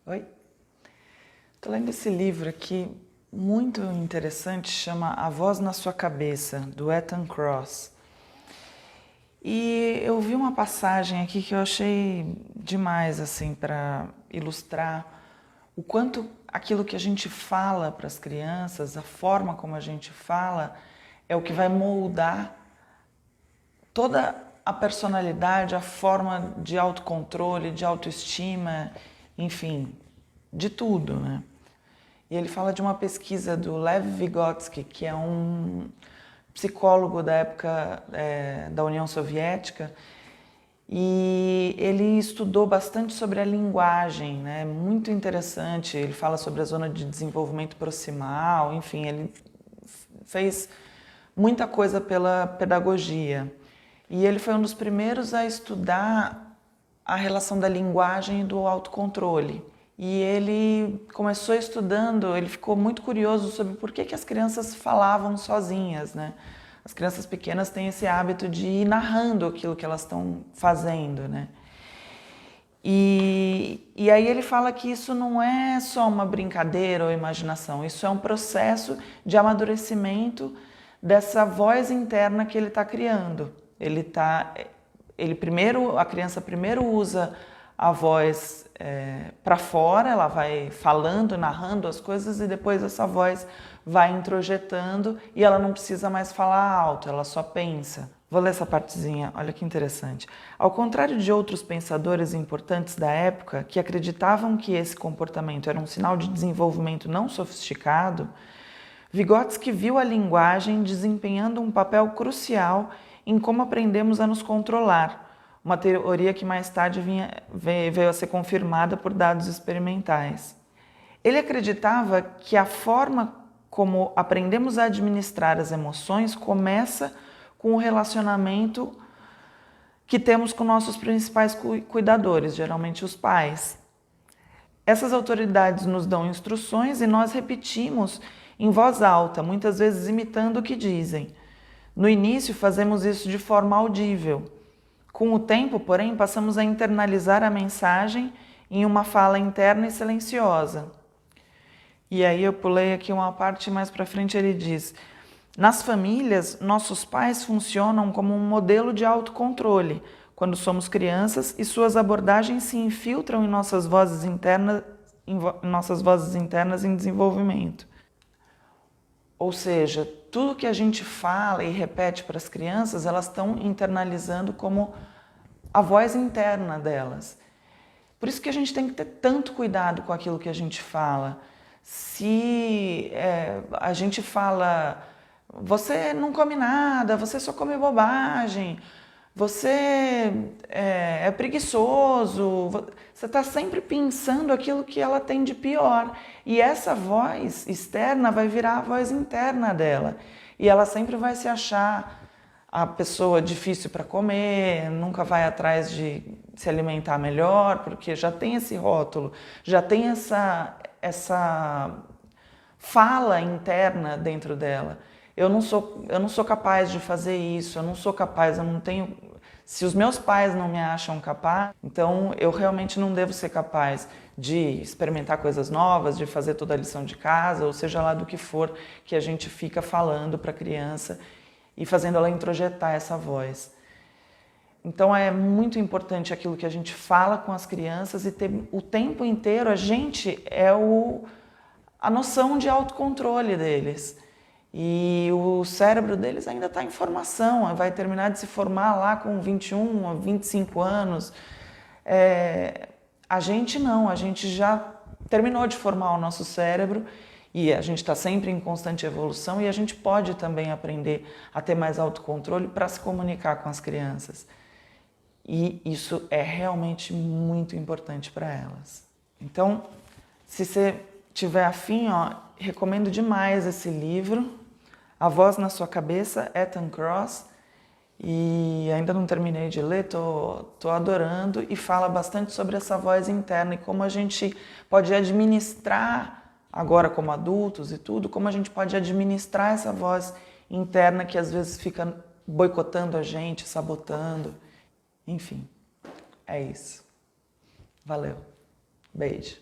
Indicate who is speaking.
Speaker 1: Oi? Estou lendo esse livro aqui, muito interessante, chama A Voz na Sua Cabeça, do Ethan Kross. E eu vi uma passagem aqui que eu achei demais, assim, para ilustrar o quanto aquilo que a gente fala para as crianças, a forma como a gente fala, é o que vai moldar toda a personalidade, a forma de autocontrole, de autoestima, enfim, de tudo, né? E ele fala de uma pesquisa do Lev Vygotsky, que é um psicólogo da época da União Soviética, e ele estudou bastante sobre a linguagem, né? Muito interessante. Ele fala sobre a zona de desenvolvimento proximal, enfim, ele fez muita coisa pela pedagogia. E ele foi um dos primeiros a estudar a relação da linguagem e do autocontrole. E ele começou estudando, ele ficou muito curioso sobre por que as crianças falavam sozinhas, né? As crianças pequenas têm esse hábito de ir narrando aquilo que elas estão fazendo, né? E aí ele fala que isso não é só uma brincadeira ou imaginação, isso é um processo de amadurecimento dessa voz interna que ele está criando. A criança primeiro usa a voz para fora, ela vai falando, narrando as coisas e depois essa voz vai introjetando e ela não precisa mais falar alto, ela só pensa. Vou ler essa partezinha, olha que interessante. Ao contrário de outros pensadores importantes da época que acreditavam que esse comportamento era um sinal de desenvolvimento não sofisticado, Vygotsky viu a linguagem desempenhando um papel crucial em como aprendemos a nos controlar, uma teoria que mais tarde veio a ser confirmada por dados experimentais. Ele acreditava que a forma como aprendemos a administrar as emoções começa com o relacionamento que temos com nossos principais cuidadores, geralmente os pais. Essas autoridades nos dão instruções e nós repetimos em voz alta, muitas vezes imitando o que dizem. No início, fazemos isso de forma audível. Com o tempo, porém, passamos a internalizar a mensagem em uma fala interna e silenciosa. E aí eu pulei aqui uma parte mais para frente, ele diz: nas famílias, nossos pais funcionam como um modelo de autocontrole quando somos crianças e suas abordagens se infiltram em nossas vozes internas em desenvolvimento. Ou seja, tudo que a gente fala e repete para as crianças, elas estão internalizando como a voz interna delas. Por isso que a gente tem que ter tanto cuidado com aquilo que a gente fala. Se a gente fala, você não come nada, você só come bobagem, você é preguiçoso, você está sempre pensando aquilo que ela tem de pior. E essa voz externa vai virar a voz interna dela. E ela sempre vai se achar a pessoa difícil para comer, nunca vai atrás de se alimentar melhor, porque já tem esse rótulo, já tem essa fala interna dentro dela. Eu não sou capaz de fazer isso, eu não sou capaz, eu não tenho... Se os meus pais não me acham capaz, então eu realmente não devo ser capaz de experimentar coisas novas, de fazer toda a lição de casa, ou seja lá do que for que a gente fica falando para a criança e fazendo ela introjetar essa voz. Então é muito importante aquilo que a gente fala com as crianças e ter o tempo inteiro, a gente é a noção de autocontrole deles. E o cérebro deles ainda está em formação, vai terminar de se formar lá com 21 ou 25 anos. A gente não, a gente já terminou de formar o nosso cérebro e a gente está sempre em constante evolução e a gente pode também aprender a ter mais autocontrole para se comunicar com as crianças. E isso é realmente muito importante para elas. Então, se você tiver afim, recomendo demais esse livro, A Voz na Sua Cabeça, Ethan Kross, e ainda não terminei de ler, tô adorando, e fala bastante sobre essa voz interna e como a gente pode administrar, agora como adultos e tudo, como a gente pode administrar essa voz interna que às vezes fica boicotando a gente, sabotando, enfim, é isso. Valeu, beijo.